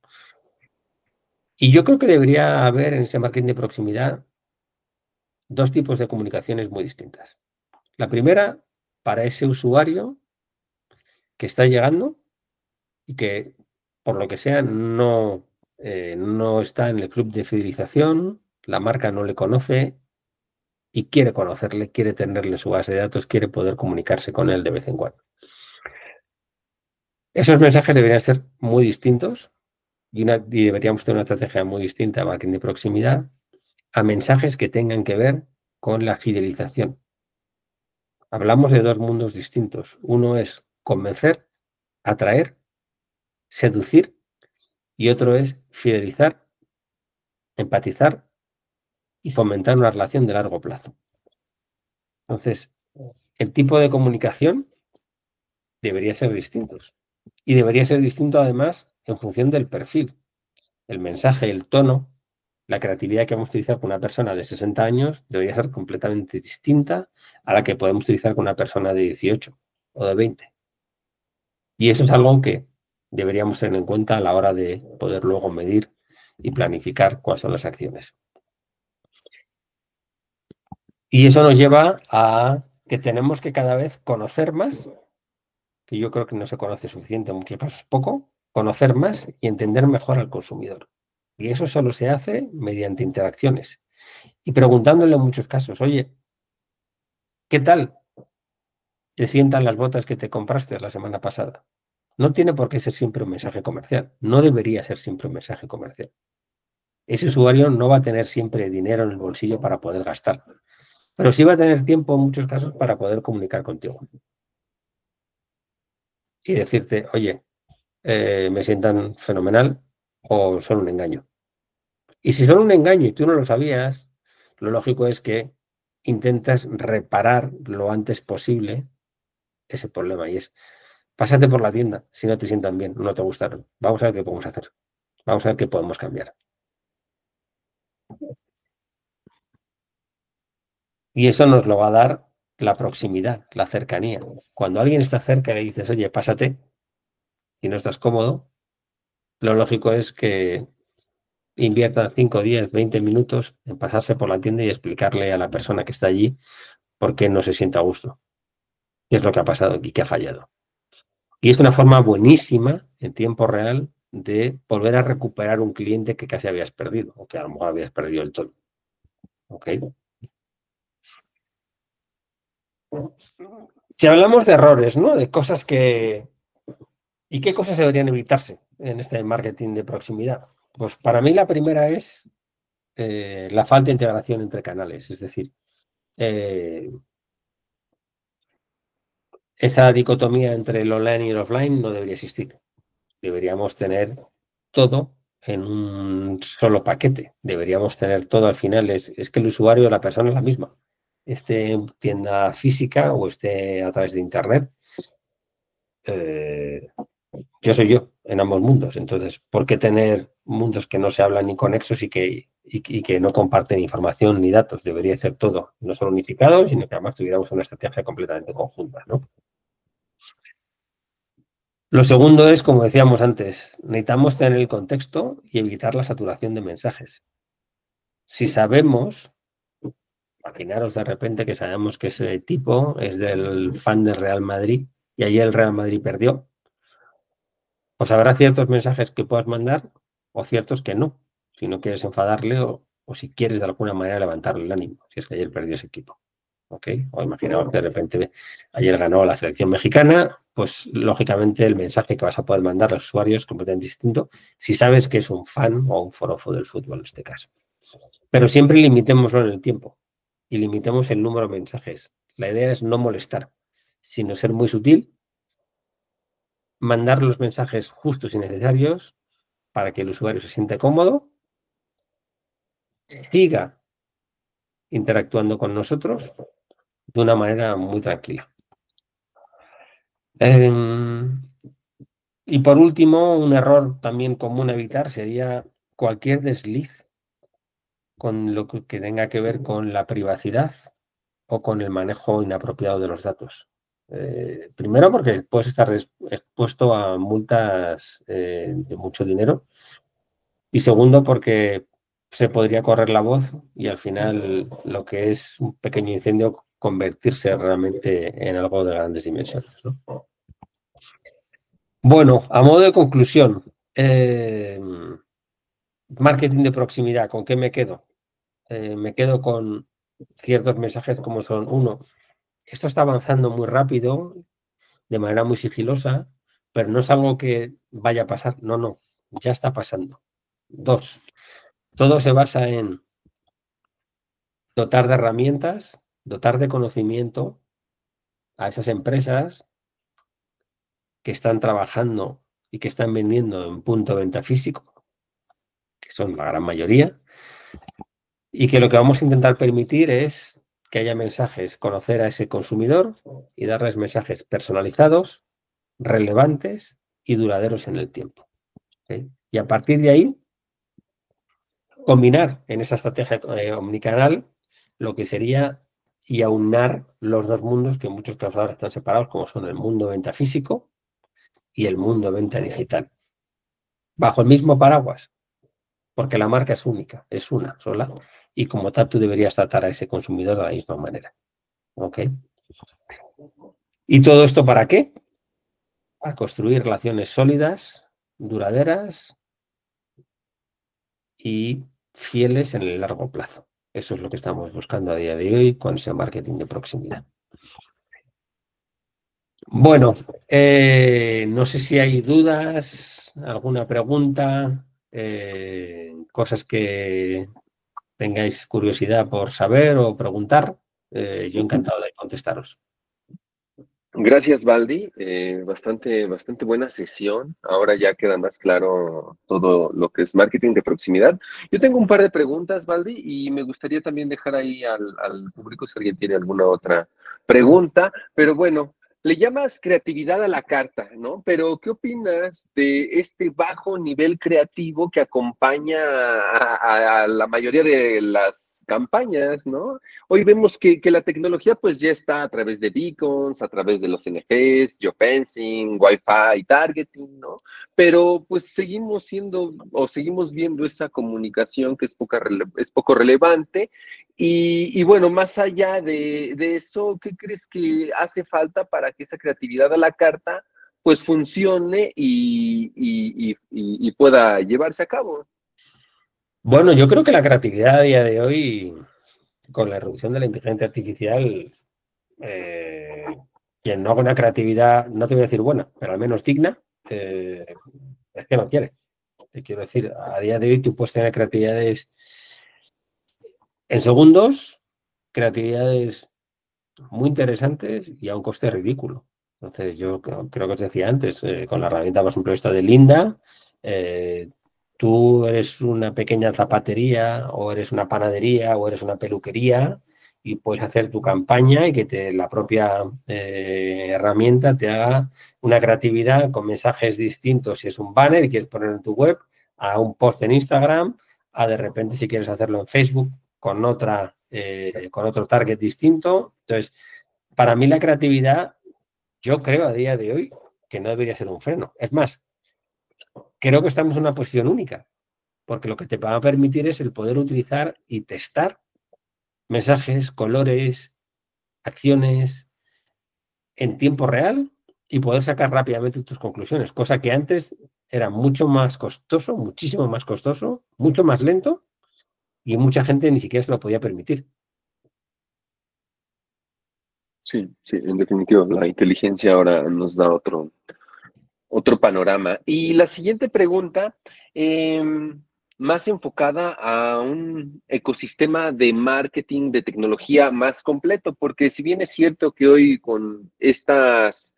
Y yo creo que debería haber en ese marketing de proximidad 2 tipos de comunicaciones muy distintas. La primera, para ese usuario que está llegando y que, por lo que sea, no está en el club de fidelización, la marca no le conoce y quiere conocerle, quiere tenerle en su base de datos, quiere poder comunicarse con él de vez en cuando. Esos mensajes deberían ser muy distintos y deberíamos tener una estrategia muy distinta de marketing de proximidad a mensajes que tengan que ver con la fidelización. Hablamos de 2 mundos distintos. Uno es convencer, atraer, seducir y otro es fidelizar, empatizar y fomentar una relación de largo plazo. Entonces, el tipo de comunicación debería ser distinto. Y debería ser distinto además en función del perfil. El mensaje, el tono, la creatividad que vamos a utilizar con una persona de 60 años debería ser completamente distinta a la que podemos utilizar con una persona de 18. o de 20. Y eso es algo que deberíamos tener en cuenta a la hora de poder luego medir y planificar cuáles son las acciones. Y eso nos lleva a que tenemos que cada vez conocer más, que yo creo que no se conoce suficiente, en muchos casos poco, conocer más y entender mejor al consumidor. Y eso solo se hace mediante interacciones. Y preguntándole en muchos casos, oye, ¿qué tal te sientan las botas que te compraste la semana pasada? No tiene por qué ser siempre un mensaje comercial. No debería ser siempre un mensaje comercial. Ese usuario no va a tener siempre dinero en el bolsillo para poder gastar, pero sí va a tener tiempo en muchos casos para poder comunicar contigo y decirte, oye, me sientan fenomenal o son un engaño. Y si son un engaño y tú no lo sabías, lo lógico es que intentas reparar lo antes posible ese problema y es, pásate por la tienda si no te sientan bien, no te gustaron. Vamos a ver qué podemos hacer. Vamos a ver qué podemos cambiar. Y eso nos lo va a dar la proximidad, la cercanía. Cuando alguien está cerca y le dices, oye, pásate, y no estás cómodo, lo lógico es que inviertan 5, 10, 20 minutos en pasarse por la tienda y explicarle a la persona que está allí por qué no se siente a gusto, qué es lo que ha pasado y qué ha fallado. Y es una forma buenísima, en tiempo real, de volver a recuperar un cliente que casi habías perdido, o que a lo mejor habías perdido el todo. ¿Ok? Si hablamos de errores, ¿no? De cosas que... ¿Y qué cosas deberían evitarse en este marketing de proximidad? Pues para mí la primera es la falta de integración entre canales, es decir, esa dicotomía entre el online y el offline no debería existir. Deberíamos tener todo en un solo paquete. Deberíamos tener todo al final. Es que el usuario, la persona es la misma. Esté en tienda física o esté a través de Internet. Yo soy yo en ambos mundos. Entonces, ¿por qué tener mundos que no se hablan ni conexos y que no comparten información ni datos? Debería ser todo, no solo unificado, sino que además tuviéramos una estrategia completamente conjunta, ¿no? Lo segundo es, como decíamos antes, necesitamos tener el contexto y evitar la saturación de mensajes. Si sabemos, imaginaros de repente que sabemos que ese tipo es del fan del Real Madrid y ayer el Real Madrid perdió, pues habrá ciertos mensajes que puedas mandar o ciertos que no, si no quieres enfadarle o si quieres de alguna manera levantarle el ánimo, si es que ayer perdió ese equipo. ¿Ok? O imaginaos que de repente ayer ganó la selección mexicana, pues lógicamente el mensaje que vas a poder mandar al usuario es completamente distinto si sabes que es un fan o un forofo del fútbol en este caso. Pero siempre limitémoslo en el tiempo y limitemos el número de mensajes. La idea es no molestar, sino ser muy sutil, mandar los mensajes justos y necesarios para que el usuario se sienta cómodo, siga interactuando con nosotros de una manera muy tranquila. Y por último, un error también común a evitar sería cualquier desliz con lo que tenga que ver con la privacidad o con el manejo inapropiado de los datos. Primero porque puedes estar expuesto a multas de mucho dinero y segundo porque se podría correr la voz y al final lo que es un pequeño incendio convertirse realmente en algo de grandes dimensiones, ¿no? Bueno, a modo de conclusión, marketing de proximidad, ¿con qué me quedo? Me quedo con ciertos mensajes como son, uno, esto está avanzando muy rápido, de manera muy sigilosa, pero no es algo que vaya a pasar, no, no, ya está pasando. Dos, todo se basa en dotar de herramientas, dotar de conocimiento a esas empresas que están trabajando y que están vendiendo en punto de venta físico, que son la gran mayoría, y que lo que vamos a intentar permitir es que haya mensajes, conocer a ese consumidor y darles mensajes personalizados, relevantes y duraderos en el tiempo. ¿Okay? Y a partir de ahí, combinar en esa estrategia omnicanal lo que sería y aunar los dos mundos que en muchos casos ahora están separados, como son el mundo venta físico y el mundo venta digital, bajo el mismo paraguas, porque la marca es única, es una sola, y como tal tú deberías tratar a ese consumidor de la misma manera. ¿Ok? ¿Y todo esto para qué? Para construir relaciones sólidas, duraderas y fieles en el largo plazo. Eso es lo que estamos buscando a día de hoy con ese marketing de proximidad. Bueno, no sé si hay dudas, alguna pregunta, cosas que tengáis curiosidad por saber o preguntar. Yo encantado de contestaros. Gracias, Baldi. Bastante buena sesión. Ahora ya queda más claro todo lo que es marketing de proximidad. Yo tengo un par de preguntas, Baldi, y me gustaría también dejar ahí al público si alguien tiene alguna otra pregunta. Pero bueno, le llamas creatividad a la carta, ¿no? Pero ¿qué opinas de este bajo nivel creativo que acompaña a la mayoría de las campañas, ¿no? Hoy vemos que la tecnología pues ya está a través de beacons, a través de los NFTs, geofencing, Wi-Fi, targeting, ¿no? Pero pues seguimos siendo o seguimos viendo esa comunicación que es poco relevante. Y bueno, más allá de eso, ¿qué crees que hace falta para que esa creatividad a la carta pues funcione y pueda llevarse a cabo? Bueno, yo creo que la creatividad a día de hoy, con la irrupción de la inteligencia artificial, eh, quien no haga una creatividad, no te voy a decir buena, pero al menos digna, es que no quiere. Te quiero decir, a día de hoy tú puedes tener creatividades en segundos, creatividades muy interesantes y a un coste ridículo. Entonces, yo creo que os decía antes, con la herramienta, por ejemplo, esta de Linda, eh, tú eres una pequeña zapatería o eres una panadería o eres una peluquería y puedes hacer tu campaña y que la propia herramienta te haga una creatividad con mensajes distintos si es un banner y quieres ponerlo en tu web, a un post en Instagram, a de repente si quieres hacerlo en Facebook con otro target distinto. Entonces, para mí la creatividad, yo creo a día de hoy que no debería ser un freno. Es más, creo que estamos en una posición única, porque lo que te va a permitir es el poder utilizar y testar mensajes, colores, acciones en tiempo real y poder sacar rápidamente tus conclusiones, cosa que antes era mucho más costoso, muchísimo más costoso, mucho más lento y mucha gente ni siquiera se lo podía permitir. Sí, sí, en definitiva, la inteligencia ahora nos da otro panorama. Y la siguiente pregunta, eh, más enfocada a un ecosistema de marketing, de tecnología más completo, porque si bien es cierto que hoy con estas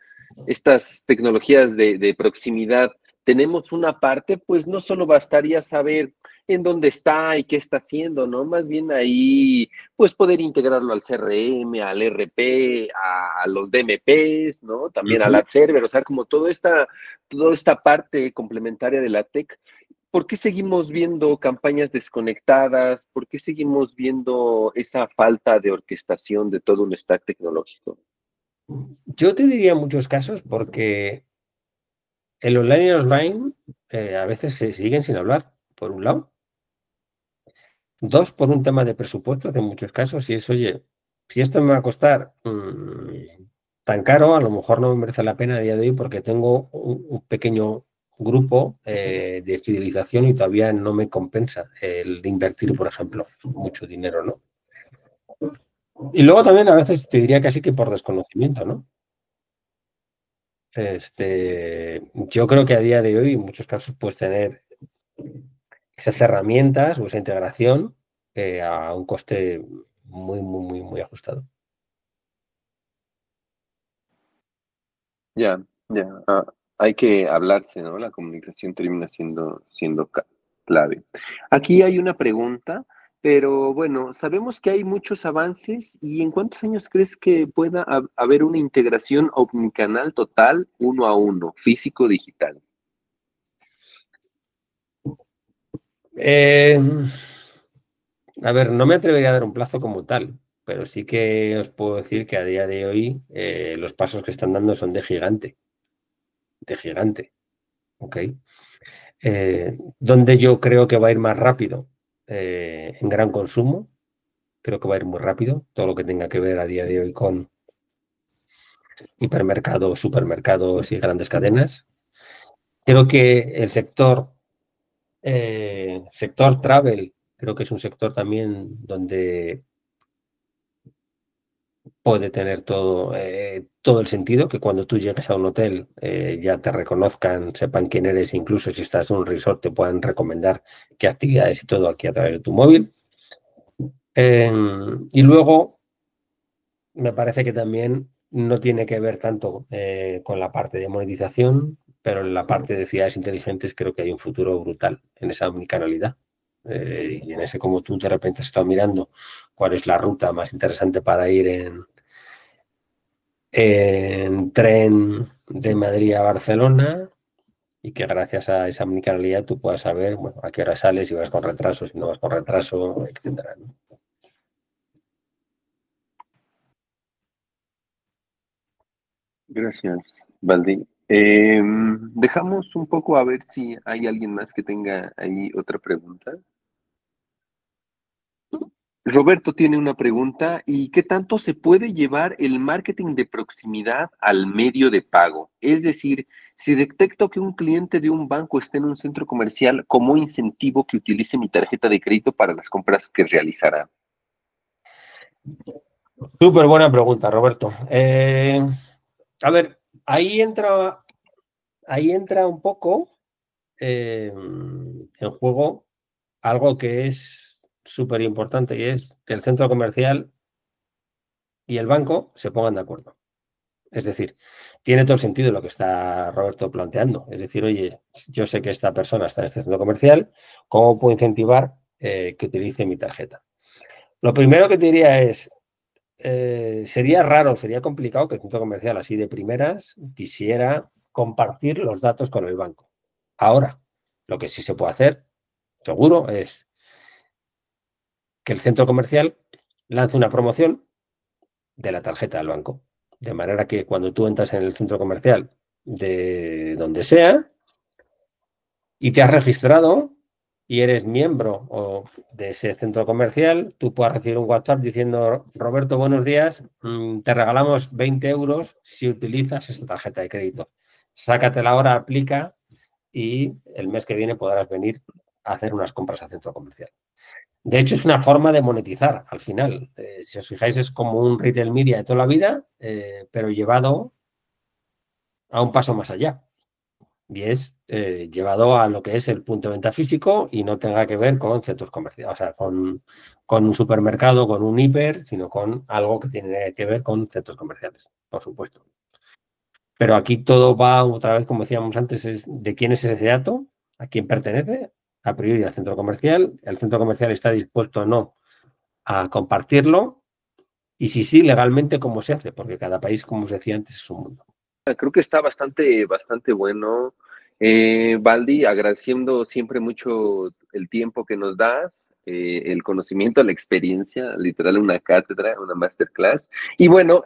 tecnologías de proximidad tenemos una parte, pues no solo bastaría saber en dónde está y qué está haciendo, ¿no? Más bien ahí, pues poder integrarlo al CRM, al RP, a los DMPs, ¿no? También al Ujú. ad server, o sea, como toda esta parte complementaria de la tech. ¿Por qué seguimos viendo campañas desconectadas? ¿Por qué seguimos viendo esa falta de orquestación de todo un stack tecnológico? Yo te diría en muchos casos porque el online y el offline a veces se siguen sin hablar, por un lado. Dos, por un tema de presupuestos en muchos casos, y es, oye, si esto me va a costar tan caro, a lo mejor no me merece la pena a día de hoy porque tengo un pequeño grupo de fidelización y todavía no me compensa el invertir, por ejemplo, mucho dinero, ¿no? Y luego también a veces te diría casi que por desconocimiento, ¿no? Yo creo que a día de hoy en muchos casos puedes tener esas herramientas o esa integración a un coste muy ajustado. Ya, ya. Hay que hablarse, ¿no? La comunicación termina siendo clave. Aquí hay una pregunta, pero bueno, sabemos que hay muchos avances y ¿en cuántos años crees que pueda haber una integración omnicanal total, uno a uno, físico-digital? Eh, a ver, no me atrevería a dar un plazo como tal, pero sí que os puedo decir que a día de hoy los pasos que están dando son de gigante, ¿ok? Donde yo creo que va a ir más rápido en gran consumo, creo que va a ir muy rápido, todo lo que tenga que ver a día de hoy con hipermercados, supermercados y grandes cadenas. Creo que el sector travel, creo que es un sector también donde puede tener todo el sentido, que cuando tú llegues a un hotel ya te reconozcan, sepan quién eres, incluso si estás en un resort te puedan recomendar qué actividades y todo aquí a través de tu móvil. Y luego me parece que también no tiene que ver tanto con la parte de monetización, pero en la parte de ciudades inteligentes creo que hay un futuro brutal en esa omnicanalidad. Y en ese, como tú de repente has estado mirando cuál es la ruta más interesante para ir en tren de Madrid a Barcelona, y que gracias a esa omnicanalidad tú puedas saber, bueno, a qué hora sales, si vas con retraso, si no vas con retraso, etcétera, ¿no? Gracias, Valdi. Dejamos un poco a ver si hay alguien más que tenga ahí otra pregunta. Roberto tiene una pregunta, ¿y qué tanto se puede llevar el marketing de proximidad al medio de pago? Es decir, si detecto que un cliente de un banco está en un centro comercial, ¿cómo incentivo que utilice mi tarjeta de crédito para las compras que realizará? Súper buena pregunta, Roberto. A ver, ahí entra un poco en juego algo que es súper importante, y es que el centro comercial y el banco se pongan de acuerdo. Es decir, tiene todo el sentido lo que está Roberto planteando. Es decir, oye, yo sé que esta persona está en este centro comercial, ¿cómo puedo incentivar que utilice mi tarjeta? Lo primero que te diría es, sería raro, sería complicado que el centro comercial así de primeras quisiera compartir los datos con el banco. Ahora, lo que sí se puede hacer, seguro, es que el centro comercial lance una promoción de la tarjeta del banco. De manera que cuando tú entras en el centro comercial de donde sea y te has registrado y eres miembro de ese centro comercial, tú puedas recibir un WhatsApp diciendo: Roberto, buenos días, te regalamos 20 euros si utilizas esta tarjeta de crédito. Sácatela ahora, aplica, y el mes que viene podrás venir a hacer unas compras al centro comercial. De hecho, es una forma de monetizar al final. Si os fijáis, es como un retail media de toda la vida, pero llevado a un paso más allá. Y es llevado a lo que es el punto de venta físico y no tenga que ver con centros comerciales, o sea, con un supermercado, con un hiper, sino con algo que tiene que ver con centros comerciales, por supuesto. Pero aquí todo va, otra vez, como decíamos antes, es de quién es ese dato, a quién pertenece, a priori al centro comercial. El centro comercial está dispuesto o no a compartirlo, y si sí, legalmente, cómo se hace, porque cada país, como os decía antes, es un mundo. Creo que está bastante, bastante bueno. Valdi, agradeciendo siempre mucho el tiempo que nos das, el conocimiento, la experiencia, literal una cátedra, una masterclass. Y bueno,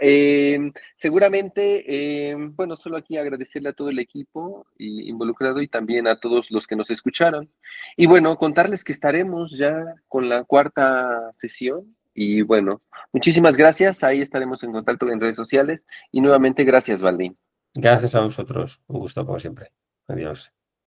seguramente, bueno, solo aquí agradecerle a todo el equipo involucrado y también a todos los que nos escucharon. Y bueno, contarles que estaremos ya con la cuarta sesión. Y bueno, muchísimas gracias. Ahí estaremos en contacto en redes sociales. Y nuevamente, gracias, Valdi. Gracias a vosotros. Un gusto, como siempre. Adiós.